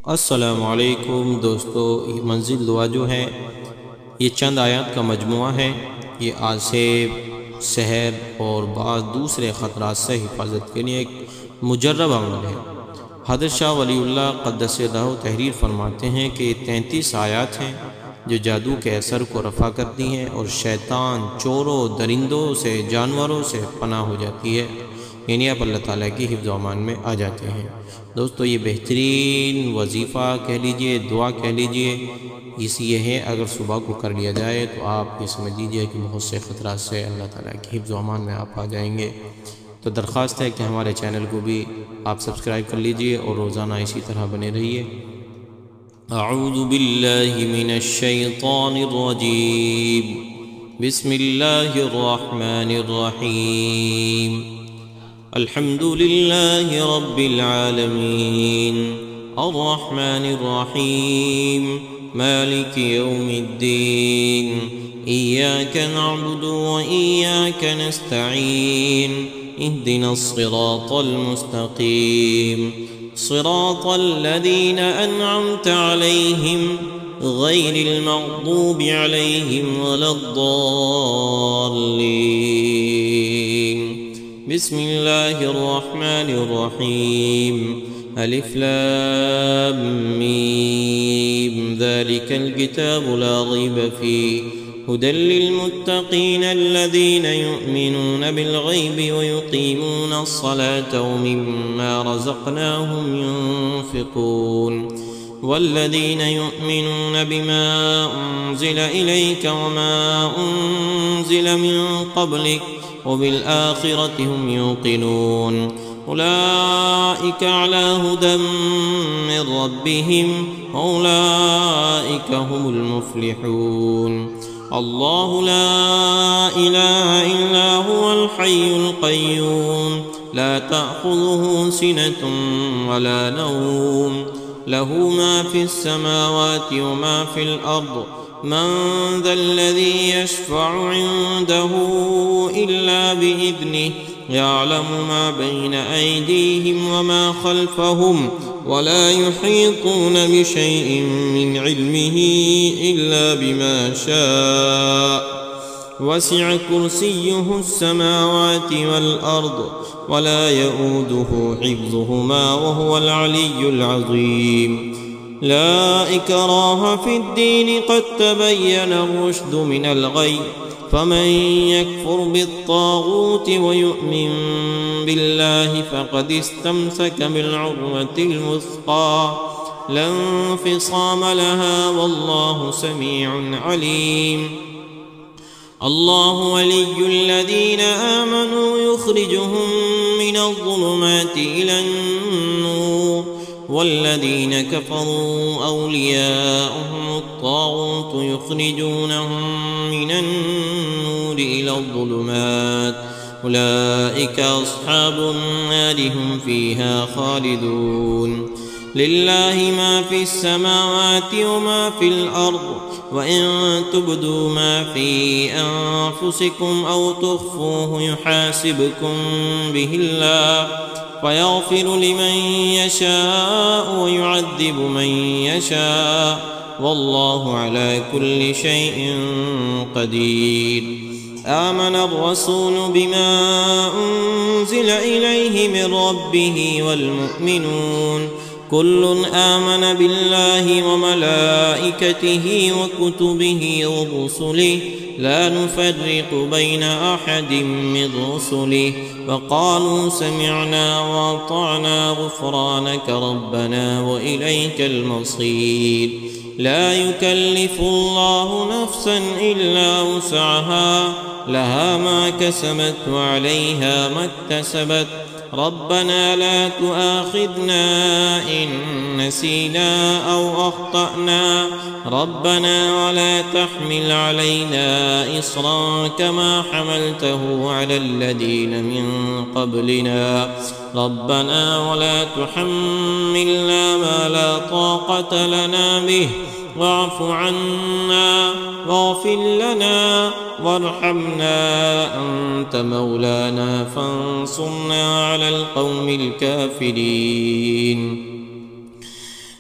अस्सलामु अलैकुम दोस्तों, मंजिल दुआ जो है ये चंद आयत का मजमुआ है। ये आसेब, सहर और बाज़ दूसरे ख़तरात से हिफाजत के लिए एक मुजर्रब अमल है। हज़रत शाह वलीउल्लाह क़द्दसल्लाहु तहरीर फरमाते हैं कि 33 आयत हैं जो जादू के असर को रफ़ा करती हैं और शैतान, चोरों, दरिंदों से, जानवरों से पनाह हो जाती है, यानी आप अल्लाह ताला की हिफ्ज़ व अमान में आ जाते हैं। दोस्तों, ये बेहतरीन वजीफ़ा कह लीजिए, दुआ कह लीजिए, ये है अगर सुबह को कर लिया जाए तो आप ये समझ लीजिए कि बहुत से ख़तरात से अल्लाह ताला की हिफ्ज़ व अमान में आप आ जाएंगे। तो दरख्वास्त है कि हमारे चैनल को भी आप सब्सक्राइब कर लीजिए और रोज़ाना इसी तरह बने रहिए। अऊज़ु बिल्लाहि मिनश शैतानिर रजीम, बिस्मिल्लाहिर रहमानिर रहीम, अल्हम्दुलिल्लाहि रब्बिल आलमीन, अर्रहमानिर रहीम, मालिकि यौमिद्दीन, इय्याका नअबुदु व इय्याका नस्तईन, इहदिनस सिरातल मुस्तक़ीम, सिरातल लज़ीना अनअमता अलैहिम गैरिल मग़दूबि अलैहिम वलद्दाल्लीन। बिस्मिल्लाहिर रहमानिर रहीम, अलिफ लाम मीम, ज़ालिकल किताबु ला रैब फ़ीह, हुदल लिल्मुत्तक़ीन अल्लज़ीना युमिनूना बिलग़ैबि व युक़ीमूना अस्सलाता व मिम्मा रज़क़नाहुम युन्फ़िक़ून, वल्लज़ीना युमिनूना बिमा उन्ज़िल इलैका व मा उन्ज़िल मिन क़ब्लिक व बिलआख़िरति हुम युक़िनून, उलाइका अला हुदम मिन रब्बिहिम व उलाइका हुमुल मुफ़्लिहून। अल्लाहु ला इलाहा इल्ला हुवल हय्युल क़य्यूम, ला तअख़ुज़ुहु सिनतुन वला नौम, लहू मा फ़िस समावाति व मा फ़िल अर्द, मन ज़ल्लज़ी यशफ़अु इन्दहु इल्ला बिइज़निहि, यअलमु मा बैन अयदीहिम व मा ख़ल्फ़हुम, वला युहीतून बिशैइन मिन इल्मिहि इल्ला बिमा शाअ, वसिअ कुर्सियुहु अस्समावाति वल अर्द, वला यऊदुहु हिफ्ज़ुहुमा व हुवल अलिय्युल अज़ीम। ला इक्राह फ़िद्दीन, क़द तबय्यन अर्रुश्द मिनल ग़य्, फमन यकफ़ुर बित्ताग़ूत व यु'मिन बिल्लाहि फ़क़द इस्तमसक बिल'उर्वतिल वुस्क़ा, ला इंफ़िसाम लहा, वल्लाहु समीउन अलीम। अल्लाहु वलिय्युल्लज़ीना आमनू युख़रिजुहुम मिनज़्ज़ुलुमाति इलन-नूर, वल्लज़ीना कफ़रू औलियाउहुमुत-ताग़ूत युख़रिजूनहुम मिनन-नूर इलज़्ज़ुलुमात, उलाइका अस्हाबुन नारि हुम फ़ीहा ख़ालिदून। लिल्लाहि मा फ़िस समावाति व मा फ़िल अर्द, व इन तुब्दू मा फ़ी अन्फ़ुसिकुम औ तुख़्फ़ूहु युहासिबकुम बिहिल्लाह, फ़यग़फ़िरु लिमन यशाअ व युअज़्ज़िबु मन यशाअ, वल्लाहु अला कुल्लि शैइन क़दीर। आमन अर्रसूलु बिमा उन्ज़िल इलैहि मिन रब्बिहि वल मुअ्मिनून, कुल्लुन आमन बिल्लाहि व मलाइकतिहि व कुतुबिहि व रुसुलिहि, ला नुफ़र्रिक़ु बैन अहदिम मिन रुसुलिहि, व क़ालू समिअना व अतअना ग़ुफ़्रानक रब्बना व इलैकल मसीर। ला युकल्लिफ़ुल्लाहु नफ़्सन इल्ला वुसअहा, लहा मा कसबत व अलैहा मा इक्तसबत, रब्बना ला तुआख़िज़ना इन नसीना औ अख़्तअना, रब्बना वला तहमिल अलैना इस्रन कमा हमलतहु अलल लज़ीना मिन क़ब्लिना, रब्बना वला तुहम्मिलना मा ला ताक़त लना बिहि, वाफ़ अन्ना वाग़फ़िर लना वरहमना, अन्त मौलाना फंसुरना अलल क़ौमिल काफ़िरीन।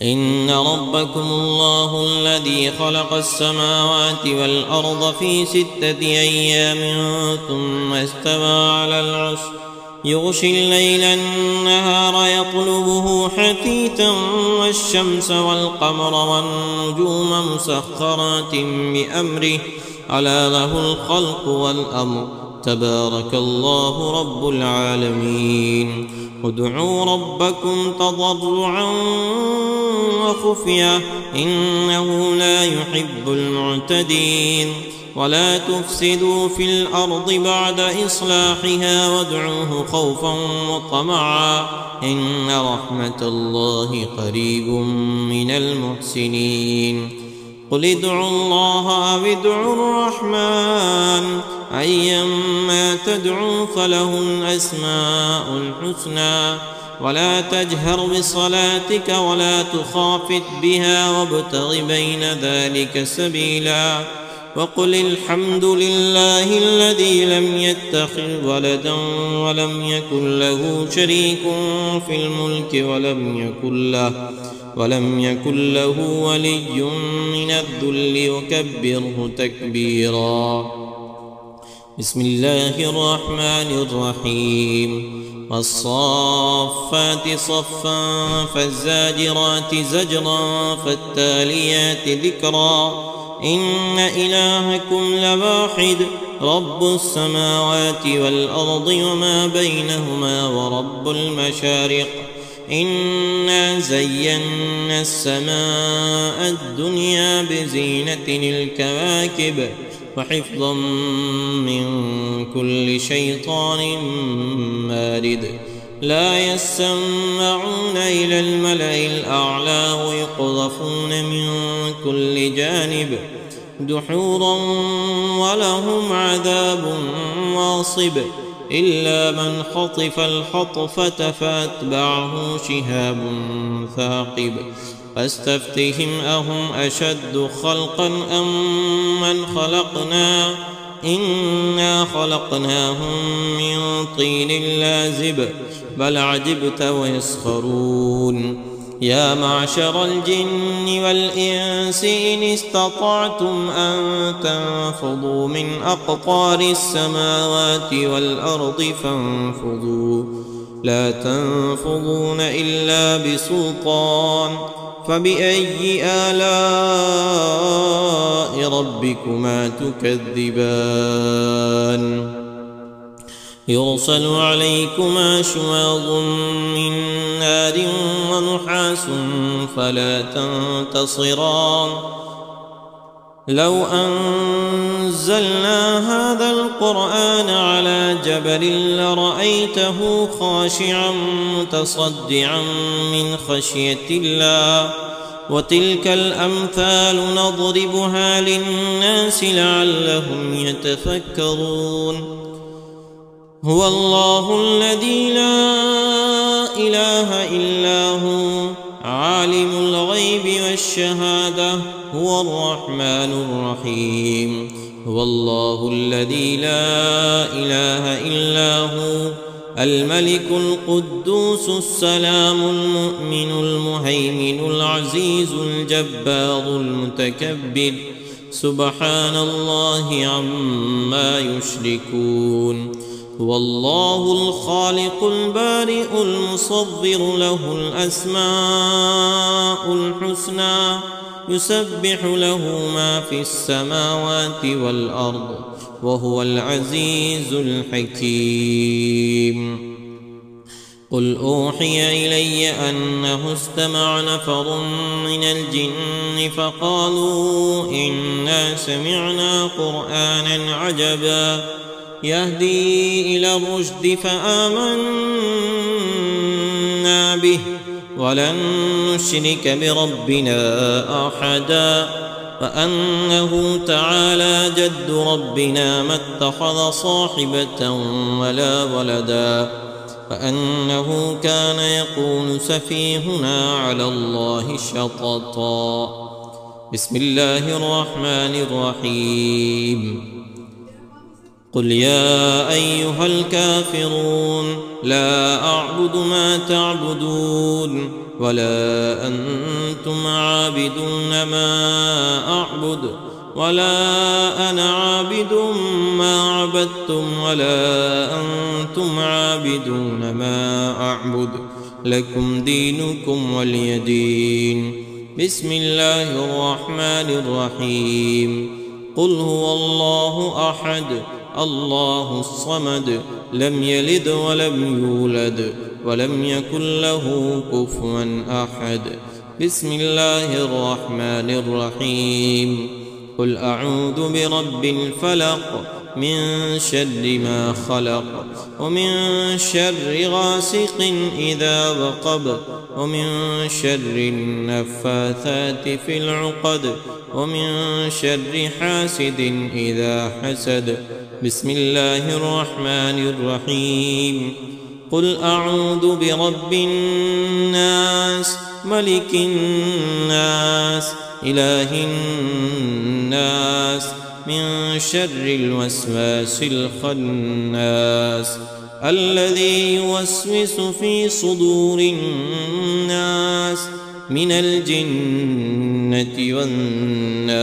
إن ربكم الله الذي خلق السماوات والأرض في 6 أيام ثم استوى على العرش يغشي الليل النهار يطلبه حثيثا والشمس والقمر والنجوم مسخرات بأمره ألا له الخلق والأمر تبارك الله رب العالمين ادعوا ربكم تضرعا وخفية إنه لا يحب المعتدين ولا تفسدوا في الأرض بعد إصلاحها وادعوه خوفا وطمعا إن رحمة الله قريب من المحسنين قل ادعوا الله أو ادعوا الرحمن أيما تدعوا فله الأسماء الحسنى ولا تجهر بصلاتك ولا تخافت بها وابتغ بين ذلك سبيلا وقل الحمد لله الذي لم يتخذ ولدا ولم يكن له شريك في الملك ولم يكن له ولي من الذل وكبره تكبيرا بسم الله الرحمن الرحيم والصافات صفا فالزاجرات زجرا فالتاليات ذكرا إن إلهكم لواحد رب السماوات والأرض وما بينهما ورب المشارق إنا زينا السماء الدنيا بزينة الكواكب وحفظا من كل شيطان مارد لا يسمعون إلى الملأ الأعلى ويقذفون من كل جانب دحورا ولهم عذاب واصب إلا من خطف الخطفة فأتبعه شهاب ثاقب فاستفتهم أهم أشد خلقا أم من خلقنا إنا خلقناهم من طين لازب بل عجبت ويسخرون يا معشر الجن والإنس إن استطعتم أن تنفضوا من أقطار السماوات والأرض فانفضوا لا تنفضون إلا بسلطان فبأي آلاء ربكما تكذبان يرسل عليكما شواظ من نار ونحاس فلا تنتصران لو أنزلنا هذا القرآن على جبل لرأيته خاشعا متصدعا من خشية الله وتلك الأمثال نضربها للناس لعلهم يتفكرون هو الله الذي لا إله إلا هو عالم الغيب والشهادة هو الرحمن الرحيم هو الله الذي لا إله إلا هو الملك القدوس السلام المؤمن المهيمن العزيز الجبار المتكبر سبحان الله عما يشركون هو الله الخالق البارئ المصور له الأسماء الحسنى يسبح له ما في السماوات والأرض وهو العزيز الحكيم قل أوحي إلي أنه استمع نفر من الجن فقالوا إنا سمعنا قرآنا عجبا يهدي إلى الرشد فآمنا به ولن نشرك بربنا أحدا فأنه تعالى جد ربنا ما اتخذ صاحبة ولا ولدا فأنه كان يقول سفيهنا على الله شططا بسم الله الرحمن الرحيم قل يا أيها الكافرون لا أعبد ما تعبدون ولا أنتم عابدون ما أعبد ولا أنا عابد ما عبدتم ولا أنتم عابدون ما أعبد لكم دينكم ولي دين. بسم الله الرحمن الرحيم. قل هو الله أحد الله الصمد لم يلد ولم يولد ولم يكن له كفوا أحد. بسم الله الرحمن الرحيم. قل أعوذ برب الفلق من شر ما خلق ومن شر غاسق إذا وقب ومن شر النفاثات في العقد ومن شر حاسد إذا حسد. بسم الله الرحمن الرحيم. قل أعوذ برب الناس ملك الناس إله الناس من شر الوسواس الخناس الذي يوسوس في صدور الناس من الجنة والناس.